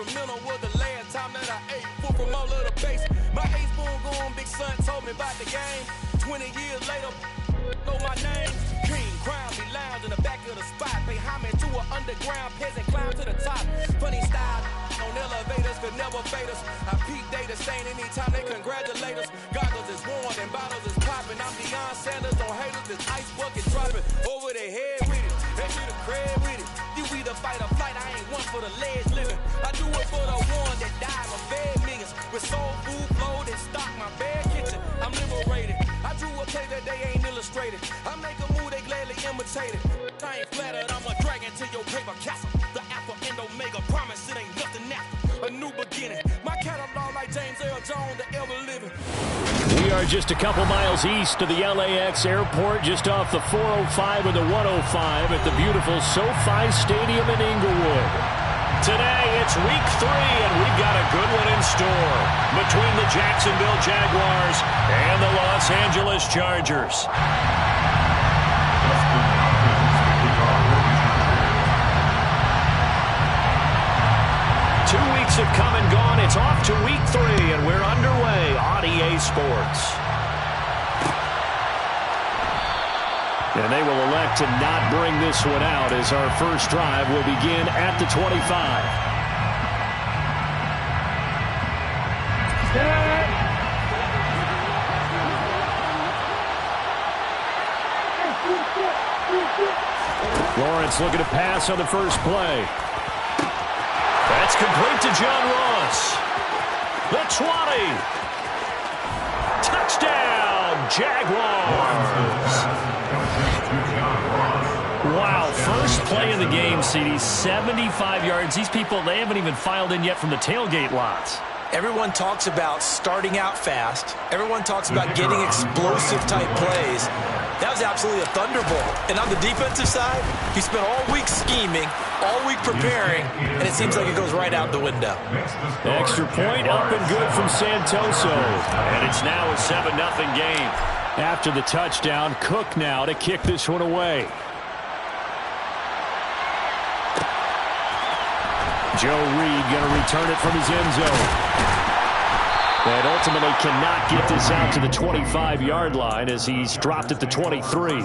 Sacramento was the last time that I ate food from all of the base. My ace spoon going, big son told me about the game. 20 years later, know my name. King Crown, be lounge in the back of the spot. Pay homage to an underground peasant, climb to the top. Funny style on elevators could never fade us. I peep data stain anytime they congratulate us. Goggles is worn and bottles is popping. I'm Deion Sanders on haters, this ice bucket dropping over their head with it. They do the crab with it. You either fight or flight, I ain't one for the ledge living. I do it for the one that died of bad niggas. With soul food flowed and stock my bad kitchen. I'm liberated. I drew a play that they ain't illustrated. I make a move, they gladly imitate it. I ain't flattered, I'm a dragon to your paper castle. The Alpha and Omega promise it ain't nothing after. A new beginning. My catalog like James Earl Jones, the ever living. We are just a couple miles east of the LAX airport, just off the 405 and the 105 at the beautiful SoFi Stadium in Inglewood. Today, it's week 3, and we've got a good one in store between the Jacksonville Jaguars and the Los Angeles Chargers. 2 weeks have come and gone. It's off to week 3, and we're underway on EA Sports. And they will elect to not bring this one out as our first drive will begin at the 25. Lawrence looking to pass on the first play. That's complete to John Ross. The 20. Touchdown, Jaguars. Wow, first play of the game, CD, 75 yards. These people, they haven't even filed in yet from the tailgate lots. Everyone talks about starting out fast. Everyone talks about getting explosive-type plays. That was absolutely a thunderbolt. And on the defensive side, he spent all week scheming, all week preparing, and it seems like it goes right out the window. Extra point up and good from Santoso. And it's now a 7-0 game. After the touchdown, Cook now to kick this one away. Joe Reed going to return it from his end zone. And ultimately cannot get this out to the 25-yard line as he's dropped at the 23.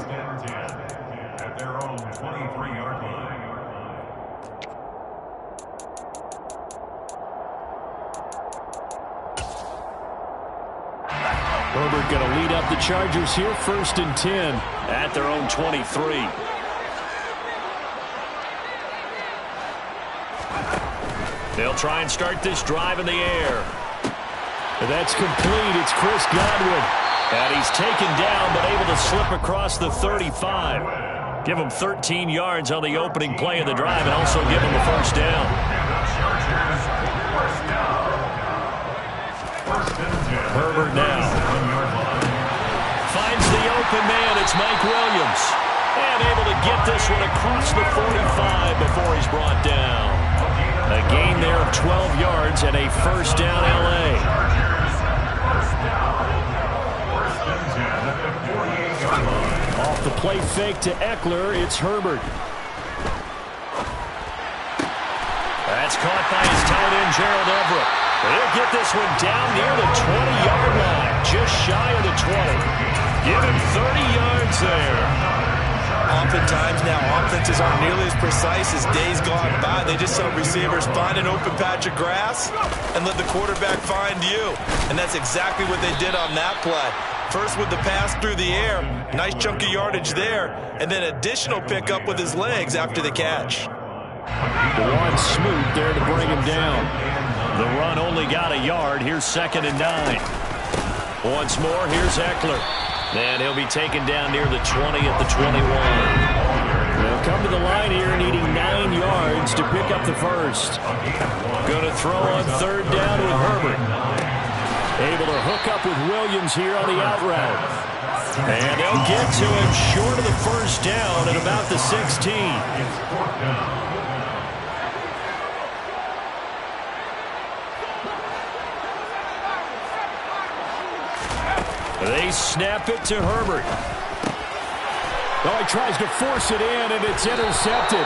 Herbert going to lead up the Chargers here, 1st and 10 at their own 23. They'll try and start this drive in the air. That's complete. It's Chris Godwin. And he's taken down but able to slip across the 35. Give him 13 yards on the opening play of the drive and also give him a first down. Herbert now. Finds the open man. It's Mike Williams. And able to get this one across the 45 before he's brought down. A gain there of 12 yards and a first down LA. Off the play fake to Eckler, it's Herbert. That's caught by his tight end, Gerald Everett. He'll get this one down near the 20-yard line, just shy of the 20. Give him 30 yards there. Oftentimes now, offenses aren't nearly as precise as days gone by. They just saw receivers find an open patch of grass and let the quarterback find you. And that's exactly what they did on that play. First with the pass through the air, nice chunk of yardage there, and then additional pickup with his legs after the catch. DeJuan Smoot there to bring him down. The run only got a yard. Here's 2nd and 9. Once more, here's Eckler. And he'll be taken down near the 20 at the 21. They'll come to the line here needing 9 yards to pick up the first. Going to throw on 3rd down with Herbert. Able to hook up with Williams here on the out route. And they'll get to him short of the first down at about the 16. They snap it to Herbert. Oh, he tries to force it in, and it's intercepted.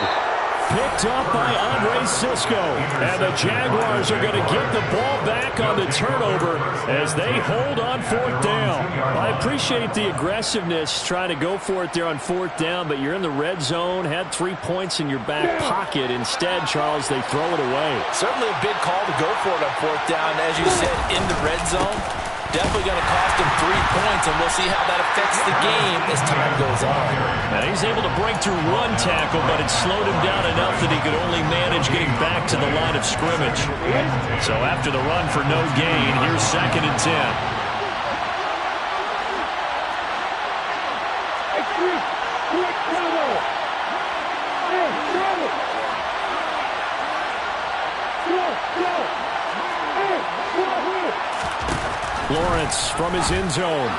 Picked up by Andre Cisco. And the Jaguars are going to get the ball back on the turnover as they hold on 4th down. I appreciate the aggressiveness trying to go for it there on 4th down, but you're in the red zone, had 3 points in your back pocket. Instead, Charles, they throw it away. Certainly a big call to go for it on 4th down. As you said, in the red zone. Definitely going to cost him 3 points, and we'll see how that affects the game as time goes on. And he's able to break through 1 tackle, but it slowed him down enough that he could only manage getting back to the line of scrimmage. So after the run for no gain, here's 2nd and 10. Lawrence from his end zone.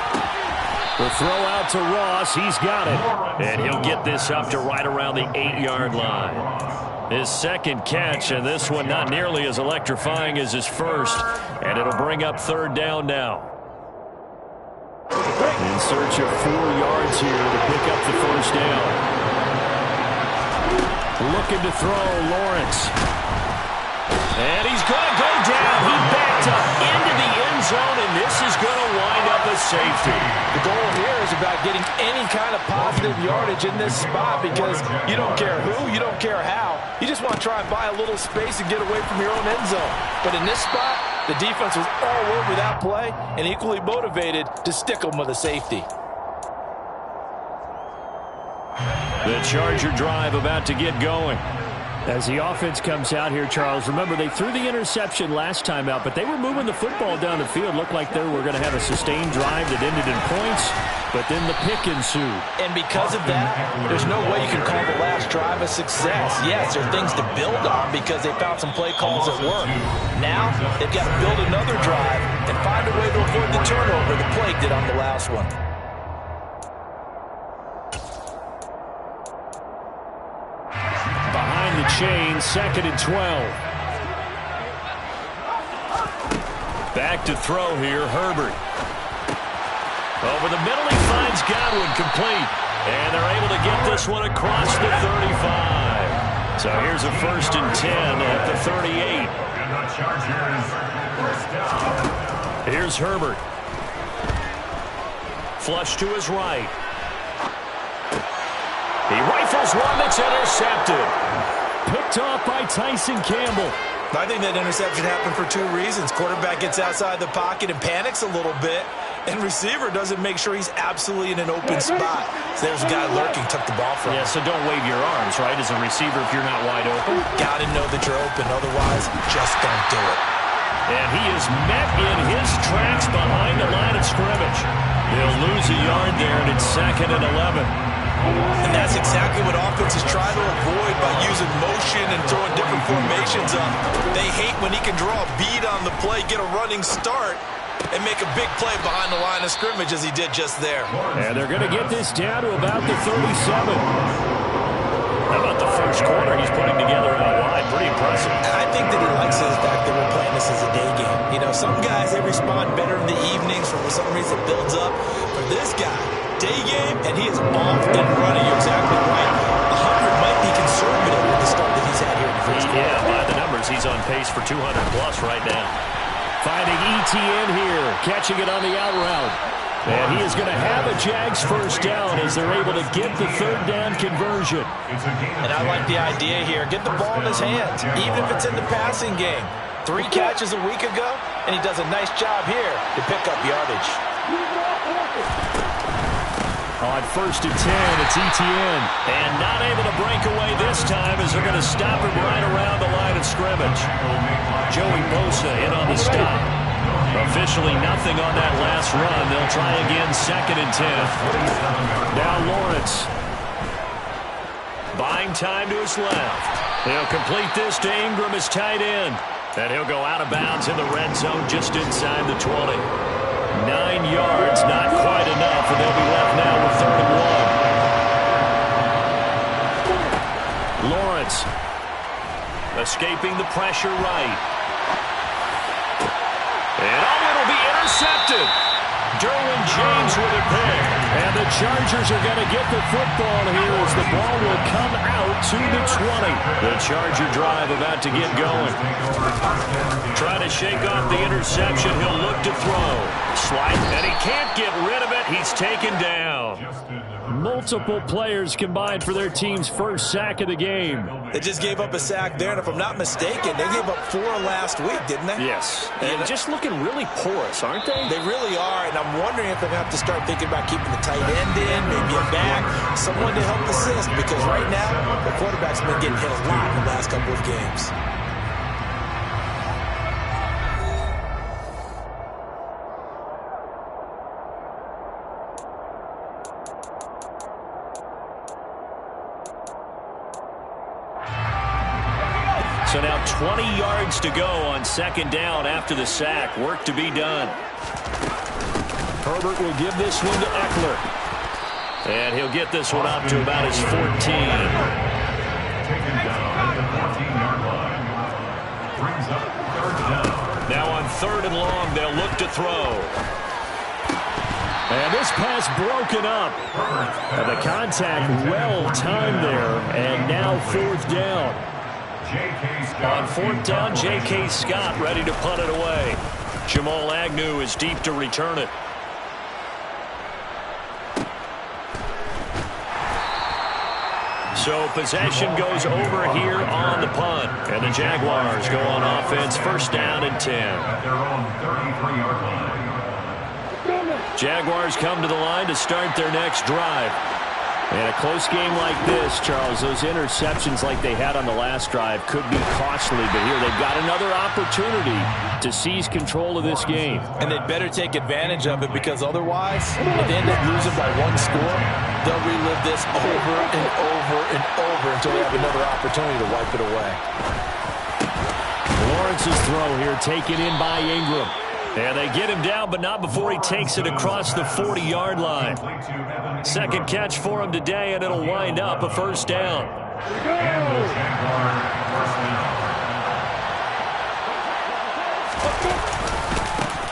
The throw out to Ross. He's got it. And he'll get this up to right around the 8-yard line. His 2nd catch, and this one not nearly as electrifying as his first. And it'll bring up 3rd down now. In search of 4 yards here to pick up the 1st down. Looking to throw, Lawrence. And he's going to go down. He backed up into the end zone, and this is going to wind up a safety. The goal here is about getting any kind of positive yardage in this spot because you don't care who, you don't care how. You just want to try and buy a little space and get away from your own end zone. But in this spot, the defense was all over that play and equally motivated to stick them with a safety. The Charger drive about to get going. As the offense comes out here, Charles, remember they threw the interception last time out, but they were moving the football down the field. Looked like they were going to have a sustained drive that ended in points, but then the pick ensued. And because of that, there's no way you can call the last drive a success. Yes, there are things to build on because they found some play calls that work. Now, they've got to build another drive and find a way to avoid the turnover the play did on the last one. The chain, 2nd and 12. Back to throw here, Herbert. Over the middle, he finds Godwin complete. And they're able to get this one across the 35. So here's a 1st and 10 at the 38. Here's Herbert. Flush to his right. He rifles one that's intercepted. Picked off by Tyson Campbell. I think that interception happened for 2 reasons. Quarterback gets outside the pocket and panics a little bit, and receiver doesn't make sure he's absolutely in an open spot. So there's a guy lurking, took the ball from him. Yeah, so don't wave your arms, right, as a receiver if you're not wide open. Got to know that you're open, otherwise just don't do it. And he is met in his tracks behind the line of scrimmage. He'll lose a yard there, and it's 2nd and 11. And that's exactly what offenses try to avoid by using motion and throwing different formations up. They hate when he can draw a bead on the play, get a running start, and make a big play behind the line of scrimmage as he did just there. And they're going to get this down to about the 37. How about the first quarter he's putting together out wide? Pretty impressive. And I think that he likes the fact that we're playing this as a day game. You know, some guys, they respond better in the evenings for some reason it builds up. For this guy, day game, and he is off and running. You're exactly right. 100 might be conservative with the start that he's had here in the first quarter. Yeah, by the numbers, he's on pace for 200-plus right now. Finding ETN here, catching it on the out route. And he is going to have a Jags 1st down as they're able to get the 3rd down conversion. And I like the idea here. Get the ball in his hands, even if it's in the passing game. 3 catches a week ago, and he does a nice job here to pick up yardage. On 1st and 10, it's ETN. And not able to break away this time as they're going to stop him right around the line of scrimmage. Joey Bosa in on the stop. Officially nothing on that last run. They'll try again 2nd and 10. Now Lawrence. Buying time to his left. He'll complete this to Ingram, his tight end. And he'll go out of bounds in the red zone just inside the 20. 9 yards, not quite enough, and they'll be left now with 3rd and 1. Lawrence escaping the pressure right. And it'll be intercepted. Derwin James with a pick. And the Chargers are going to get the football here as the ball will come out to the 20. The Charger drive about to get going. Trying to shake off the interception. He'll look to throw. Slide, and he can't get rid of it. He's taken down. Multiple players combined for their team's first sack of the game. They just gave up a sack there, and if I'm not mistaken, they gave up 4 last week, didn't they? Yes. And just looking really porous, aren't they? They really are, and I'm wondering if they're going to have to start thinking about keeping the tight end in, maybe a back, someone to help assist, because right now, the quarterback's been getting hit a lot in the last couple of games. So now 20 yards to go on second down after the sack. Work to be done. Herbert will give this one to Eckler. And he'll get this one up to about his 14. Taken down at the 14-yard line. Brings up third down. Now on third and long, they'll look to throw. And this pass broken up. And the contact well timed there. And now fourth down. On fourth down, J.K. Scott ready to punt it away. Jamal Agnew is deep to return it. So possession goes over here on the punt. And the Jaguars go on offense, first down and 10. At their own 33-yard line. Jaguars come to the line to start their next drive. And a close game like this, Charles, those interceptions like they had on the last drive could be costly. But here they've got another opportunity to seize control of this game. And they'd better take advantage of it, because otherwise, if they end up losing by 1 score, they'll relive this over and over and over until they have another opportunity to wipe it away. Lawrence's throw here taken in by Ingram. And they get him down, but not before he takes it across the 40-yard line. Second catch for him today, and it'll wind up a first down.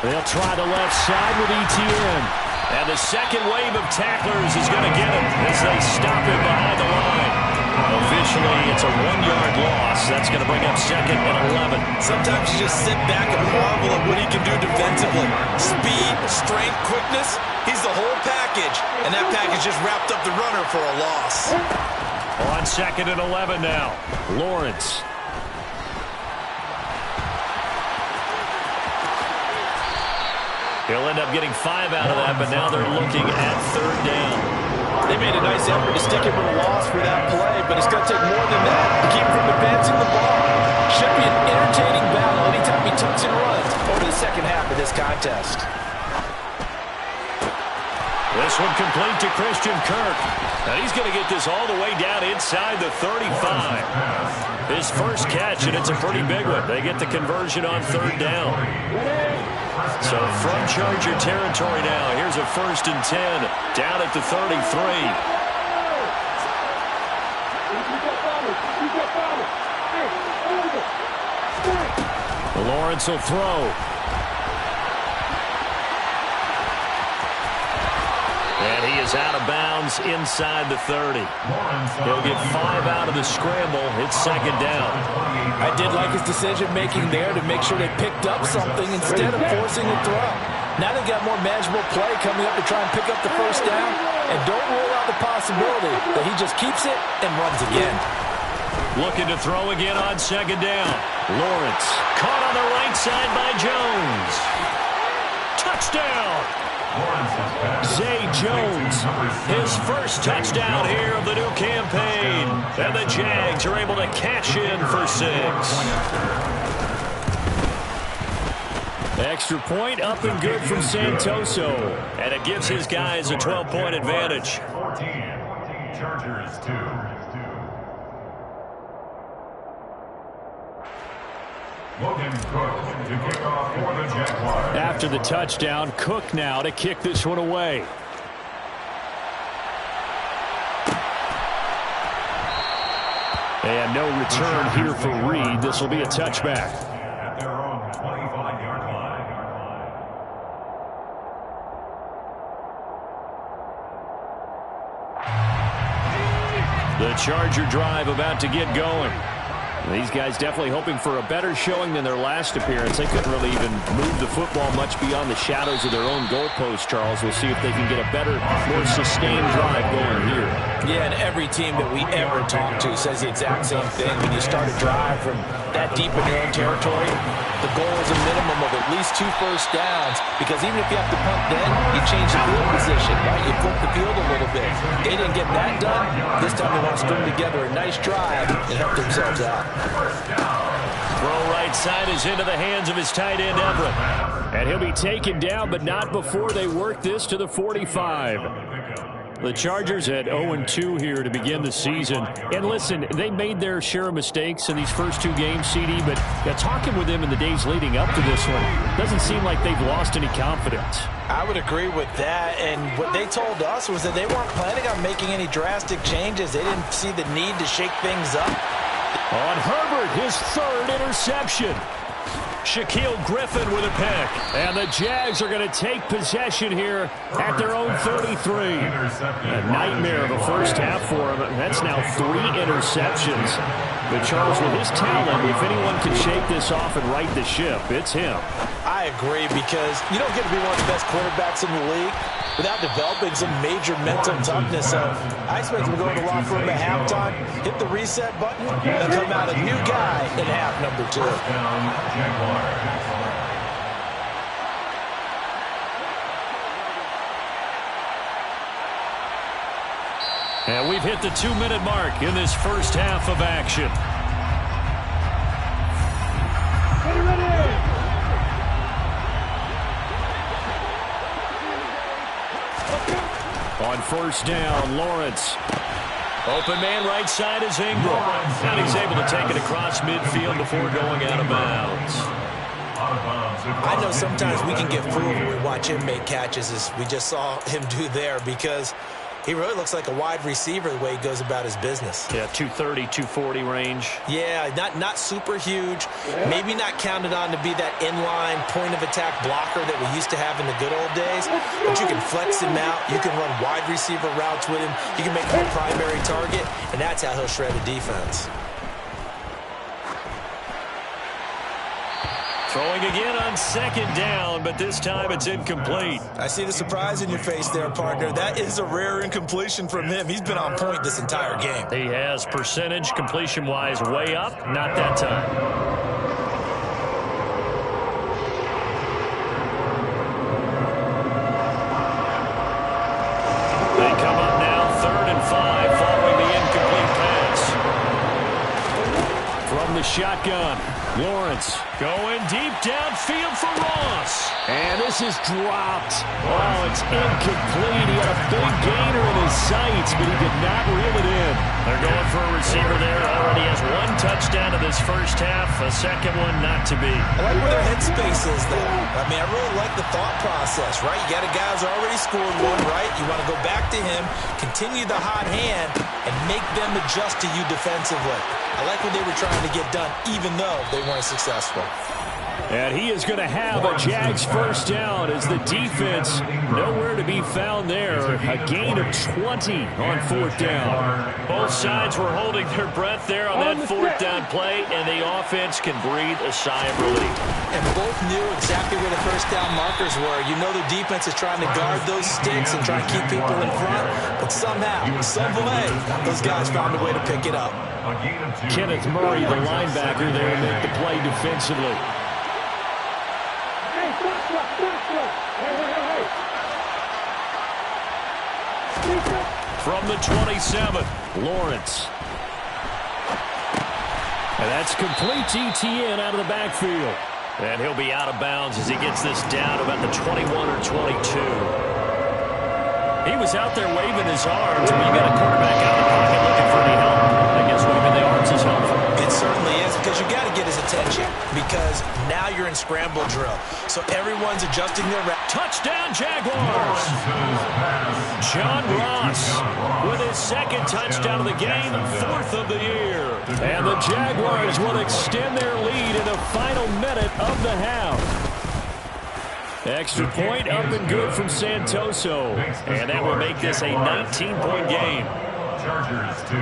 They'll try the left side with Etienne. And the second wave of tacklers is going to get him as they stop him behind the line. Officially, it's a 1-yard loss. That's going to bring up second and 11. Sometimes you just sit back and marvel at what he can do defensively. Speed, strength, quickness. He's the whole package. And that package just wrapped up the runner for a loss. On second and 11 now. Lawrence. He'll end up getting 5 out of that, but now they're looking at third down. They made a nice effort to stick him with a loss for that play, but it's going to take more than that to keep him from advancing the ball. Should be an entertaining battle anytime he tucks and runs over the second half of this contest. This one complete to Christian Kirk. And he's going to get this all the way down inside the 35. His first catch, and it's a pretty big one. They get the conversion on third down. So from Charger territory now, here's a first and 10 down at the 33. Lawrence will throw. And he is out of bounds inside the 30. He'll get 5 out of the scramble. It's second down. I did like his decision-making there to make sure they picked up something instead of forcing a throw. Now they've got more manageable play coming up to try and pick up the first down. And don't rule out the possibility that he just keeps it and runs again. Looking to throw again on second down. Lawrence caught on the right side by Jones. Touchdown! Zay Jones, his first touchdown here of the new campaign. And the Jags are able to cash in for 6. Extra point up and good from Santoso. And it gives his guys a 12-point advantage. 14, Chargers 2. Logan Cook to kick off for the Jaguars. After the touchdown, Cook now to kick this one away. And no return here for Reed. This will be a touchback. At their own 25-yard line. The Charger drive about to get going. These guys definitely hoping for a better showing than their last appearance. They couldn't really even move the football much beyond the shadows of their own goalpost, Charles. We'll see if they can get a better, more sustained drive going here. Yeah, and every team that we ever talk to says the exact same thing. When you start a drive from that deep in your own territory, the goal is a minimum of at least 2 first downs, because even if you have to punt then, you change the field position, right? You flip the field a little bit. They didn't get that done. This time they want to string together a nice drive and help themselves out. Throw right side is into the hands of his tight end, Everett. And he'll be taken down, but not before they work this to the 45. The Chargers at 0-2 here to begin the season. And listen, they made their share of mistakes in these first 2 games, CD, but talking with them in the days leading up to this one, doesn't seem like they've lost any confidence. I would agree with that, and what they told us was that they weren't planning on making any drastic changes. They didn't see the need to shake things up. On Herbert, his 3rd interception. Shaquill Griffin with a pick. And the Jags are going to take possession here at their own 33. A nightmare of a first half for him. That's now 3 interceptions. But Charles, with his talent, if anyone can shake this off and right the ship, it's him. I agree, because you don't get to be one of the best quarterbacks in the league without developing some major mental toughness. So I expect him to go in the locker room at halftime, hit the reset button, and come out a new guy in half number 2. And we've hit the 2-minute mark in this first half of action. On first down, Lawrence. Open man right side is Ingram. And he's able to take it across midfield before going out of bounds. I know sometimes we can get fooled when we watch him make catches, as we just saw him do there, because he really looks like a wide receiver the way he goes about his business. Yeah, 230, 240 range. Yeah, not super huge. Maybe not counted on to be that inline point-of-attack blocker that we used to have in the good old days. But you can flex him out. You can run wide receiver routes with him. You can make him a primary target, and that's how he'll shred a defense. Throwing again on second down, but this time it's incomplete. I see the surprise in your face there, partner. That is a rare incompletion from him. He's been on point this entire game. He has percentage completion-wise way up. Not that time. They come up now 3rd and 5 following the incomplete pass. From the shotgun, Lawrence going deep downfield for Ross. And this is dropped. Oh, it's incomplete. He had a big gainer in his sights, but he did not reel it in. They're going for a receiver there. Already has 1 touchdown in this first half. A second one not to be. I like where their headspace is, though. I mean, I really like the thought process, right? You got a guy who's already scored 1, right? You want to go back to him, continue the hot hand, and make them adjust to you defensively. I like what they were trying to get done, even though they weren't successful. And he is going to have a Jags first down as the defense nowhere to be found there. A gain of 20 on 4th down. Both sides were holding their breath there on that 4th down play, and the offense can breathe a sigh of relief. And both knew exactly where the first down markers were. You know the defense is trying to guard those sticks and try to keep people in front, but somehow, some way, those guys found a way to pick it up. Kenneth Murray, the linebacker there, to make the play defensively. From the 27, Lawrence. And that's complete to Etienne out of the backfield. And he'll be out of bounds as he gets this down about the 21 or 22. He was out there waving his arms, and when you got a quarterback out of the pocket looking for any help, I guess waving the arms is helpful. It certainly is, because you got to get his attention, because now you're in scramble drill. So everyone's adjusting their touchdown Jaguars. John Ross with his 2nd touchdown of the game, 4th of the year. And the Jaguars will extend their lead in the final minute of the half. Extra point up and good from Santoso. And that will make this a 19-point game. Chargers 2.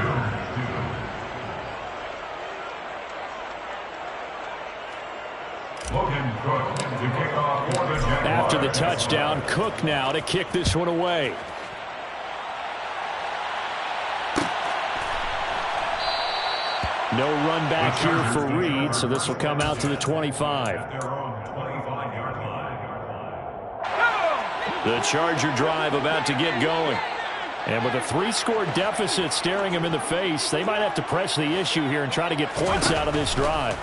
Logan Cook to kick off for the Jaguars. After the touchdown, Cook now to kick this one away. No run back here for Reed, so this will come out to the 25. The Charger drive about to get going. And with a 3-score deficit staring him in the face, they might have to press the issue here and try to get points out of this drive.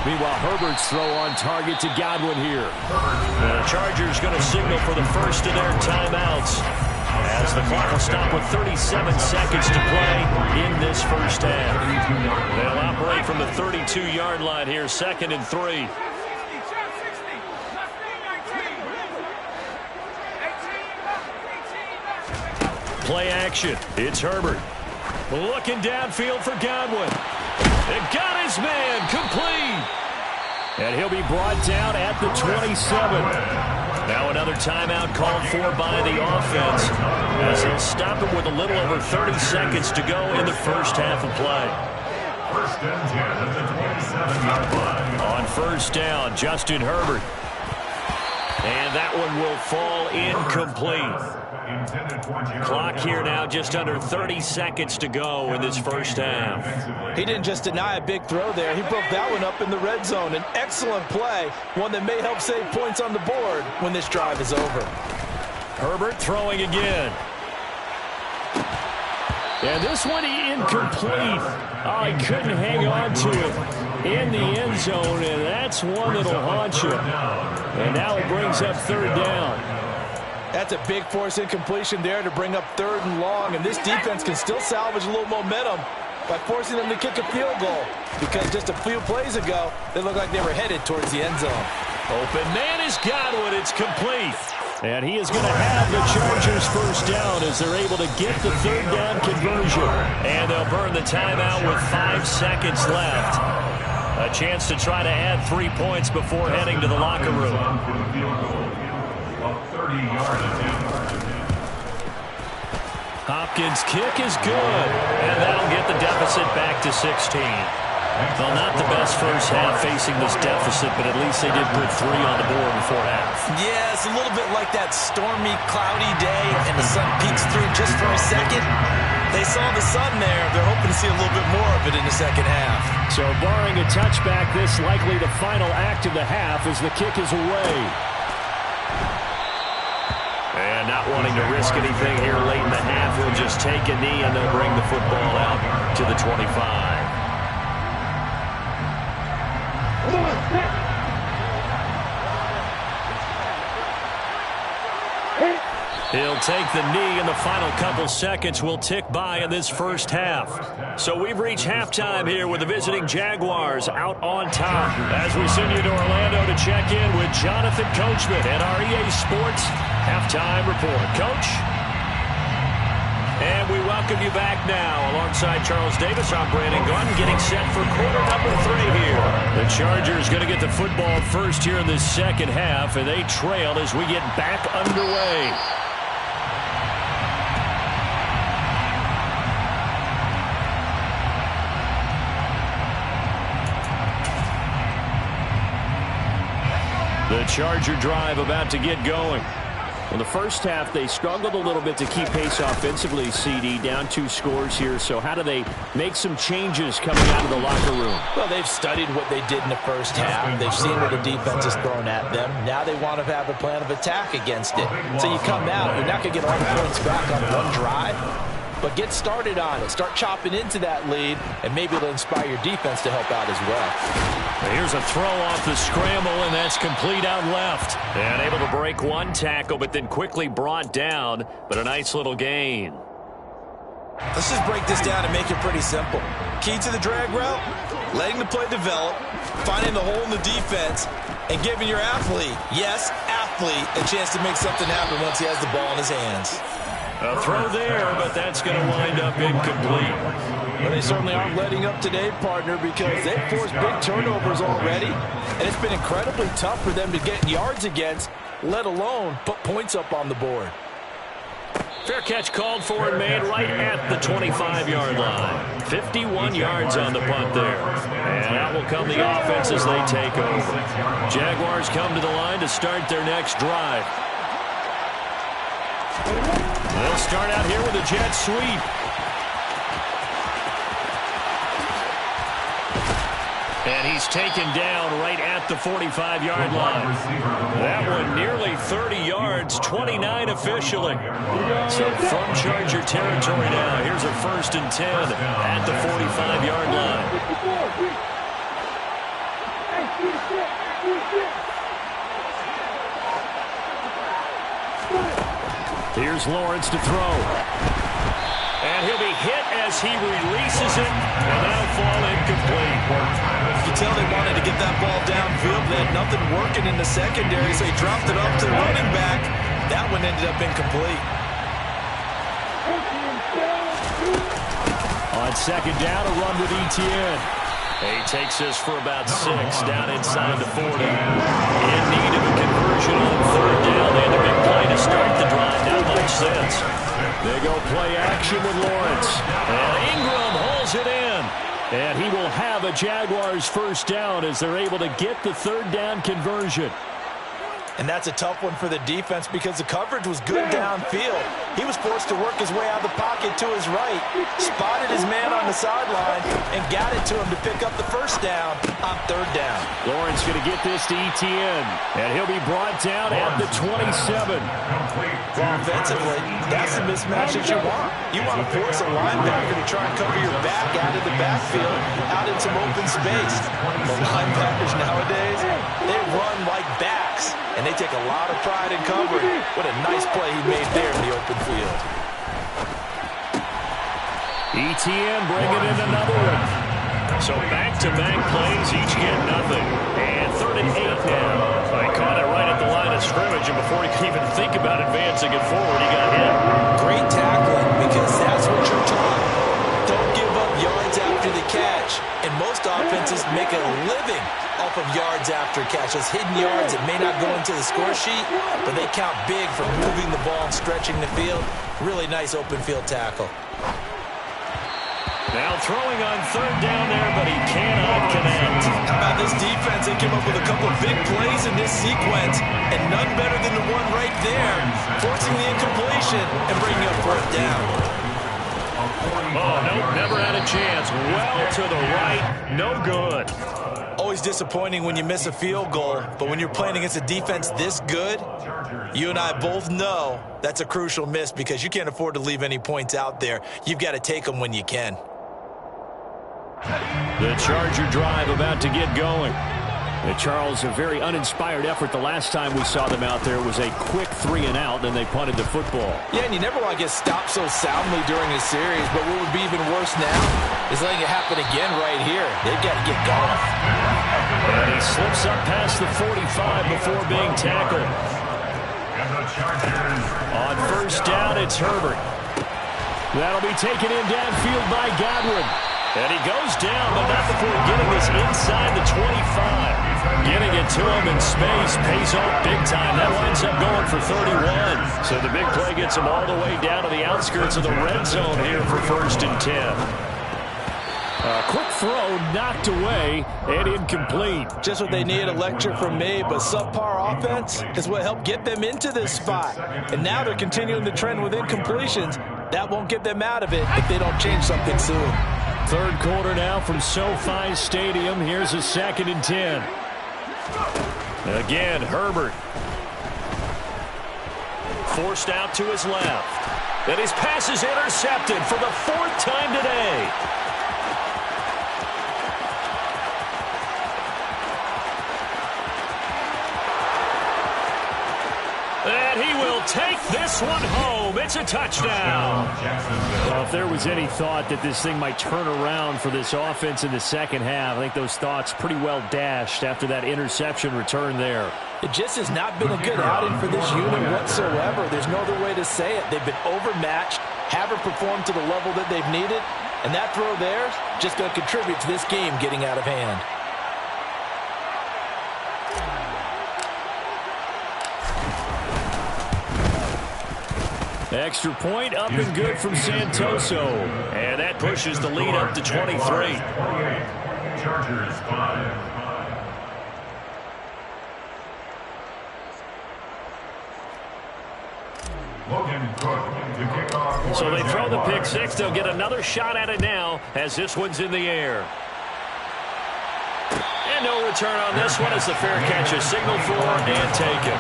Meanwhile, Herbert's throw on target to Godwin here. The Chargers going to signal for the first of their timeouts, as the clock will stop with 37 seconds to play in this first half. They'll operate from the 32-yard line here, 2nd and 3. Play action. It's Herbert. Looking downfield for Godwin. And got his man complete. And he'll be brought down at the 27. Now another timeout called for by the offense, as they'll stop him with a little over 30 seconds to go in the first half of play. 1st and 10 at the 27-yard line. On 1st down, Justin Herbert. And that one will fall incomplete. Clock here now, just under 30 seconds to go in this first half. He didn't just deny a big throw there. He broke that one up in the red zone. An excellent play, one that may help save points on the board when this drive is over. Herbert throwing again. And this one incomplete. Oh, he couldn't hang on to it in the end zone, and that's one that'll haunt you. And now it brings up 3rd down. That's a big force incompletion there to bring up 3rd and long, and this defense can still salvage a little momentum by forcing them to kick a field goal, because just a few plays ago, they looked like they were headed towards the end zone. Open man is Godwin. It's complete. And he is going to have the Chargers first down as they're able to get the 3rd down conversion. And they'll burn the timeout with 5 seconds left. A chance to try to add 3 points before heading to the locker room. Hopkins' kick is good, and that'll get the deficit back to 16. Well, not the best first half facing this deficit, but at least they did put 3 on the board before half. Yeah, it's a little bit like that stormy, cloudy day, and the sun peeks through just for a second. They saw the sun there. They're hoping to see a little bit more of it in the second half. So barring a touchback, this likely the final act of the half as the kick is away. And not wanting to risk anything here late in the half, he'll just take a knee and they'll bring the football out to the 25. He'll take the knee, and the final couple seconds will tick by in this first half. So we've reached halftime here with the visiting Jaguars out on top. As we send you to Orlando to check in with Jonathan Coachman at our EA Sports Halftime Report. Coach? And we welcome you back now. Alongside Charles Davis, I'm Brandon Gaudin, getting set for quarter number 3 here. The Chargers going to get the football first here in this second half, and they trail as we get back underway. The Charger drive about to get going. In the first half, they struggled a little bit to keep pace offensively, CD, down 2 scores here. So how do they make some changes coming out of the locker room? Well, they've studied what they did in the first half. They've seen what the defense has thrown at them. Now they want to have a plan of attack against it. So you come out, you're not going to get all the points back on one drive, but get started on it. Start chopping into that lead, and maybe it'll inspire your defense to help out as well. Here's a throw off the scramble, and that's complete out left. And able to break one tackle, but then quickly brought down, but a nice little gain. Let's just break this down and make it pretty simple. Key to the drag route, letting the play develop, finding the hole in the defense, and giving your athlete, yes, athlete, a chance to make something happen once he has the ball in his hands. A throw there, but that's going to wind up incomplete. Well, they certainly aren't letting up today, partner, because they've forced big turnovers already, and it's been incredibly tough for them to get yards against, let alone put points up on the board. Fair catch called for and made right at the 25-yard line. 51 yards on the punt there. And out will come the offense as they take over. Jaguars come to the line to start their next drive. They'll start out here with a jet sweep. And he's taken down right at the 45-yard line. That one nearly 30 yards, 29 officially. So from Charger territory now, here's a 1st and 10 at the 45-yard line. Here's Lawrence to throw. And he'll be hit as he releases it, and that'll fall incomplete. You can tell they wanted to get that ball downfield. They had nothing working in the secondary, so he dropped it up to the running back. That one ended up incomplete. On 2nd down, a run with Etienne. He takes this for about 6 down inside the 40. In need of a conversion on 3rd down. They had a big play to start the drive. Not much sense. They go play action with Lawrence. And Ingram hauls it in. And he will have a Jaguars 1st down as they're able to get the 3rd down conversion. And that's a tough one for the defense because the coverage was good downfield. He was forced to work his way out of the pocket to his right, spotted his man on the sideline, and got it to him to pick up the 1st down on 3rd down. Lawrence going to get this to Etienne, and he'll be brought down at the 27. Well, offensively, that's the mismatch that you want. You want to force a linebacker to try and cover your back out of the backfield, out in some open space. The linebackers nowadays, they run like backs, and they take a lot of pride in covering. What a nice play he made there in the open field. Etienne bringing in another one. So back-to-back plays, each get nothing. And 3rd and 8 now. He caught it right at the line of scrimmage, and before he could even think about advancing it forward, he got hit. Great tackling, because that's what you're taught. Don't give up yards after the catch. And most offenses make a living off of yards after catch. Those hidden yards that may not go into the score sheet, but they count big for moving the ball and stretching the field. Really nice open field tackle. Now throwing on 3rd down there, but he cannot connect. How about this defense? They came up with a couple of big plays in this sequence, and none better than the one right there, forcing the incompletion and bringing up 4th down. Oh, no, never had a chance. Well to the right, no good. Always disappointing when you miss a field goal, but when you're playing against a defense this good, you and I both know that's a crucial miss because you can't afford to leave any points out there. You've got to take them when you can. The Charger drive about to get going. Charles, a very uninspired effort. The last time we saw them out there was a quick 3 and out, then they punted the football. Yeah, and you never want to get stopped so soundly during a series, but what would be even worse now is letting it happen again right here. They've got to get going. And he slips up past the 45 before being tackled. On 1st down, it's Herbert. That'll be taken in downfield by Godwin. And he goes down, but not before getting this inside the 25. Getting it to him in space pays off big time. That winds up going for 31. So the big play gets him all the way down to the outskirts of the red zone here for 1st and 10. A quick throw knocked away and incomplete. Just what they need, a lecture from me, but subpar offense is what helped get them into this spot. And now they're continuing the trend with incompletions. That won't get them out of it if they don't change something soon. 3rd quarter now from SoFi Stadium. Here's a 2nd and 10. Again, Herbert. Forced out to his left. And his pass is intercepted for the 4th time today. And he will take this one home. It's a touchdown. Well, if there was any thought that this thing might turn around for this offense in the 2nd half, I think those thoughts pretty well dashed after that interception return there. It just has not been a good outing for this unit whatsoever. There's no other way to say it. They've been overmatched, haven't performed to the level that they've needed, and that throw there is just going to contribute to this game getting out of hand. Extra point up and good from Santoso. And that pushes the lead up to 23. Chargers 5. So they throw the pick six. They'll get another shot at it now as this one's in the air. And no return on this one as the fair catch is signaled for and taken.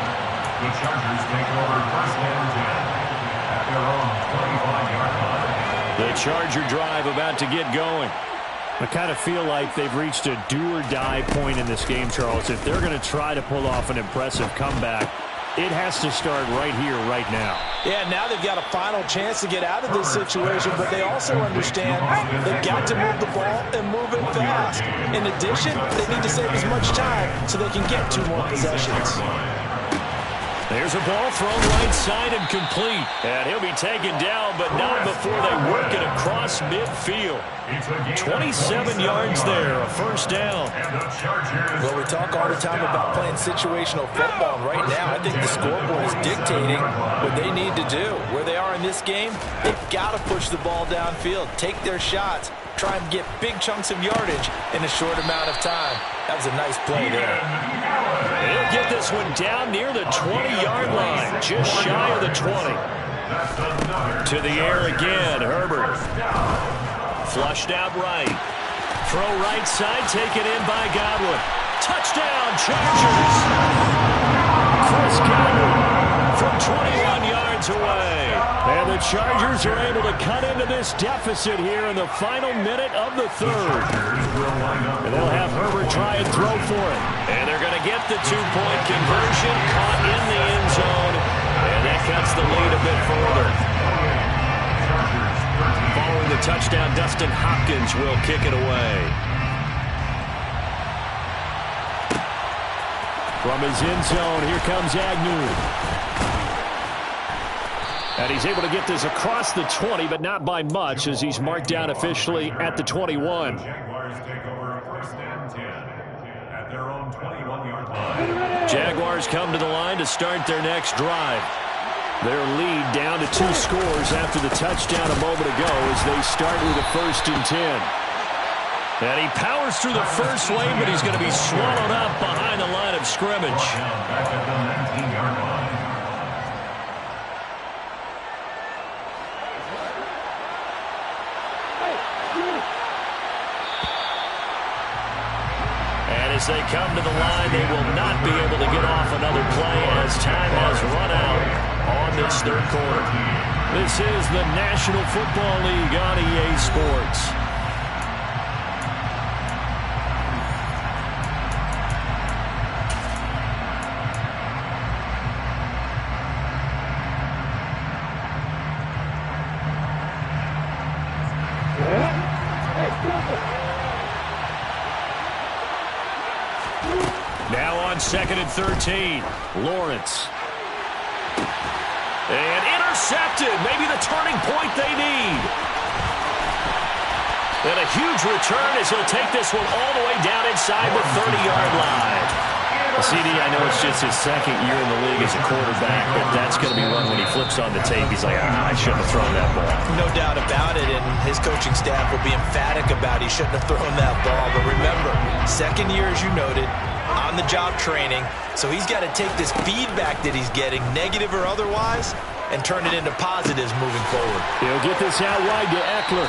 The Chargers take over first and 10 at their own 25-yard line. The Charger drive about to get going. I kind of feel like they've reached a do-or-die point in this game, Charles. If they're going to try to pull off an impressive comeback, it has to start right here, right now. Yeah, now they've got a final chance to get out of this situation, but they also understand they've got to move the ball and move it fast. In addition, they need to save as much time so they can get 2 more possessions. There's a ball thrown right side and complete. And he'll be taken down, but not before they work it across midfield. 27 yards there, a first down. Well, we talk all the time about playing situational football, and right now I think the scoreboard is dictating what they need to do. Where they are in this game, they've got to push the ball downfield, take their shots, try and get big chunks of yardage in a short amount of time. That was a nice play there. He'll get this one down near the 20-yard line, just shy of the 20. To the air again, Herbert. Flushed out right. Throw right side, taken in by Godwin. Touchdown, Chargers! Chris Godwin from 21 yards away. And the Chargers are able to cut into this deficit here in the final minute of the third. And they'll have Herbert try and throw for it. And they're going to get the 2-point conversion, caught in the end zone. And that cuts the lead a bit further. Following the touchdown, Dustin Hopkins will kick it away. From his end zone, here comes Agnew. And he's able to get this across the 20, but not by much, as he's marked down officially at the 21. Jaguars take over first and 10 at their own 21-yard line. Jaguars come to the line to start their next drive. Their lead down to 2 scores after the touchdown a moment ago as they start with a first and 10. And he powers through the first lane, but he's going to be swallowed up behind the line of scrimmage. Back at the 19-yard line. And as they come to the line, they will not be able to get off another play as time has run out on this third quarter. This is the National Football League on EA Sports. Now on 2nd and 13, Lawrence. And intercepted, maybe the turning point they need. And a huge return as he'll take this one all the way down inside the 30-yard line. CD, I know it's just his second year in the league as a quarterback, but that's going to be one when he flips on the tape. He's like, I shouldn't have thrown that ball. No doubt about it, and his coaching staff will be emphatic about he shouldn't have thrown that ball. But remember, second year, as you noted, on-the-job training, so he's got to take this feedback that he's getting, negative or otherwise, and turn it into positives moving forward. He'll get this out wide to Eckler.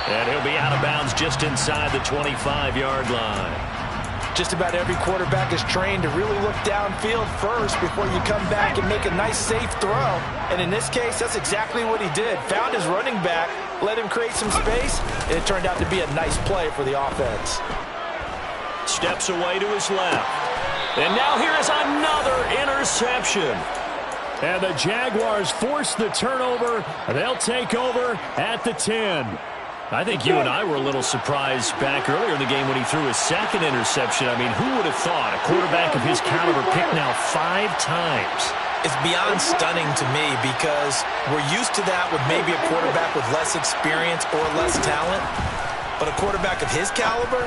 And he'll be out of bounds just inside the 25-yard line. Just about every quarterback is trained to really look downfield first before you come back and make a nice, safe throw. And in this case, that's exactly what he did. Found his running back, let him create some space, and it turned out to be a nice play for the offense. Steps away to his left. And now here is another interception. And the Jaguars force the turnover. They'll take over at the 10. I think you and I were a little surprised back earlier in the game when he threw his second interception. I mean, who would have thought a quarterback of his caliber picked now 5 times? It's beyond stunning to me because we're used to that with maybe a quarterback with less experience or less talent. But a quarterback of his caliber,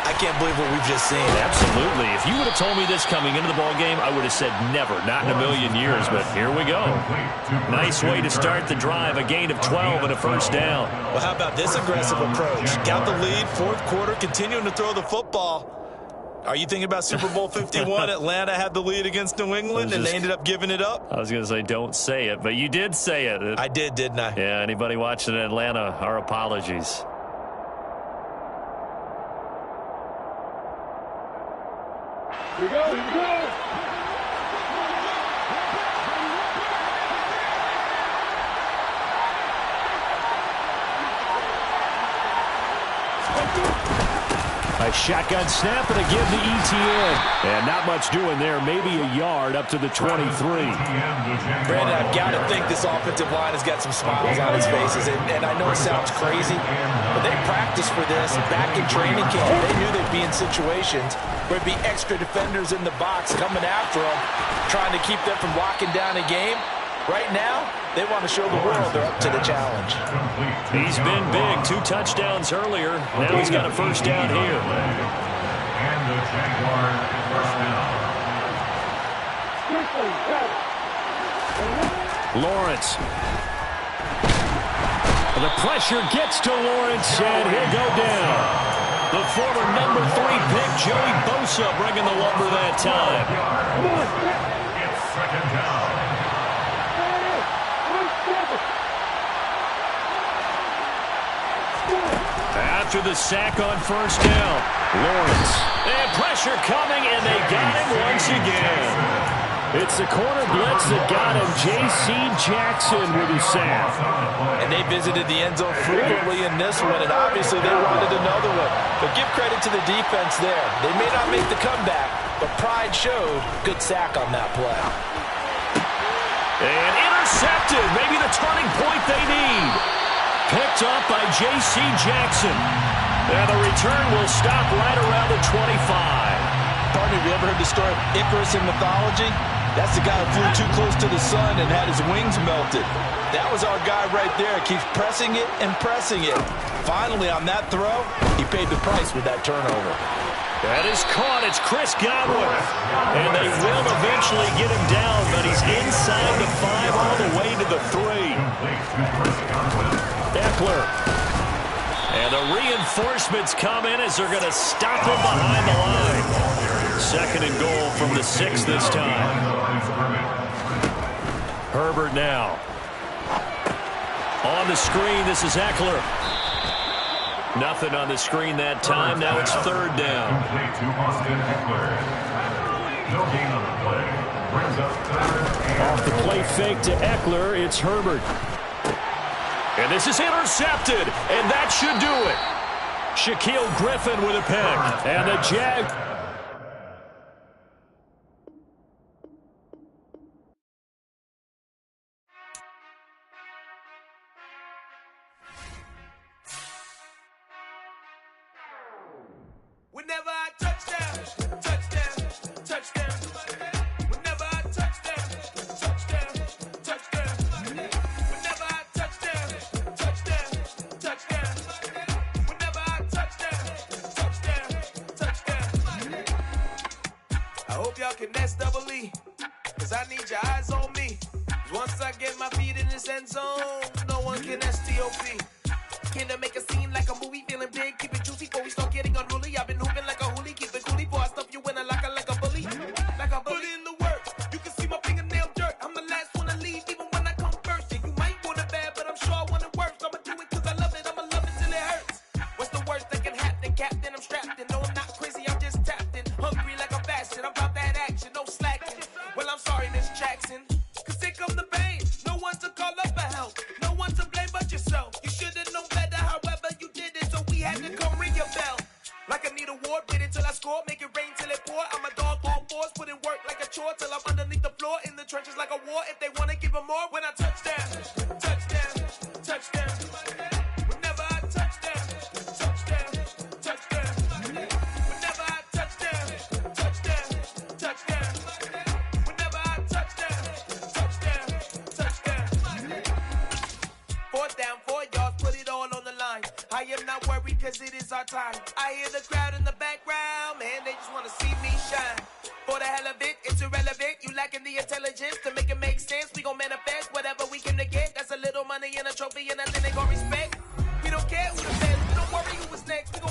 I can't believe what we've just seen. Absolutely. If you would have told me this coming into the ball game, I would have said never, not in a million years, but here we go. Nice way to start the drive, a gain of 12 and a first down. Well, how about this aggressive approach? Got the lead, fourth quarter, continuing to throw the football. Are you thinking about Super Bowl 51? Atlanta had the lead against New England, and they ended up giving it up? I was going to say don't say it, but you did say it. I did, didn't I? Yeah, anybody watching in Atlanta, our apologies. Here we go, here we go. A shotgun snap and a give to ETN. And not much doing there. Maybe a yard up to the 23. Brandon, I've got to think this offensive line has got some smiles on its faces. And I know it sounds crazy, but they practiced for this back in training camp. They knew they'd be in situations where there'd be extra defenders in the box coming after them, trying to keep them from locking down a game. Right now, they want to show the world they're up to the challenge. He's been big. 2 touchdowns earlier. Now he's got a first down here. And the Jaguars first down. Lawrence. The pressure gets to Lawrence, and he'll go down. The former number 3 pick, Joey Bosa, bringing the lumber that time. It's second down. After the sack on first down, Lawrence. And pressure coming, and they got him once again. It's the corner blitz that got him. J.C. Jackson with his sack. And they visited the end zone frequently in this one, and obviously they wanted another one. But give credit to the defense there. They may not make the comeback, but pride showed. Good sack on that play. And intercepted. Maybe the turning point they need. Picked up by J.C. Jackson. And the return will stop right around the 25. Partner, have you ever heard the story of Icarus in mythology? That's the guy who flew too close to the sun and had his wings melted. That was our guy right there. Keeps pressing it and pressing it. Finally, on that throw, he paid the price with that turnover. That is caught. It's Chris Godwin. And they will eventually get him down, but he's inside the 5 all the way to the 3. Eckler. And the reinforcements come in as they're going to stop him behind the line. 2nd and goal from the 6 this time. Herbert now. On the screen, this is Eckler. Nothing on the screen that time. Now it's 3rd down. Off the play fake to Eckler, it's Herbert. And this is intercepted, and that should do it. Shaquille Griffin with a pick. And the Jag. Whenever I touchdown, touchdown, touchdown. Whenever I touchdown, touchdown, touchdown. Whenever I touchdown, touchdown, touchdown. Whenever I touchdown, touchdown, touchdown. I hope y'all can nest double E, cause I need your eyes on me. Once I get my feet in this end zone, no one can STOP. Can I make a scene like a movie, feeling big, keep it juicy before we start getting unruly. I've been hooping like a hoolie, keep it coolie before I stuff you in a locker like a bully. Like a bully. Put in the work, you can see my fingernail dirt. I'm the last one to leave, even when I come first. Yeah, you might want it bad, but I'm sure I want it worse. I'ma do it cause I love it, I'ma love it till it hurts. What's the worst that can happen, Captain? I'm strapped in, no I'm not crazy, I'm just tapped in. Hungry like I'm fasting, I'm about that action, no slacking. Well, I'm sorry, Miss Jackson, cause here come the pain. No one to call up for help, no one to blame but yourself. You should've known better, however you did it, so we had to come ring your bell. Like I need a ward, wait until I score, make it rain till it pour. I'm a dog on force, put in work like a chore till I'm underneath the floor, in the trenches like a war. If they wanna give them more, when I touchdown, touchdown, touchdown. Whenever I touchdown, touchdown, touchdown. Whenever I touchdown, touchdown, touchdown. Whenever I touchdown, touchdown, touchdown. 4th down, 4 yards, put it all on the line. I am not worried cause it is our time. I hear the crowd in the back they just wanna see me shine. For the hell of it, it's irrelevant. You lacking the intelligence to make it make sense. We gon' manifest whatever we came to get. That's a little money and a trophy and nothing they gon' respect. We don't care who the best. Don't worry who was next. We gon'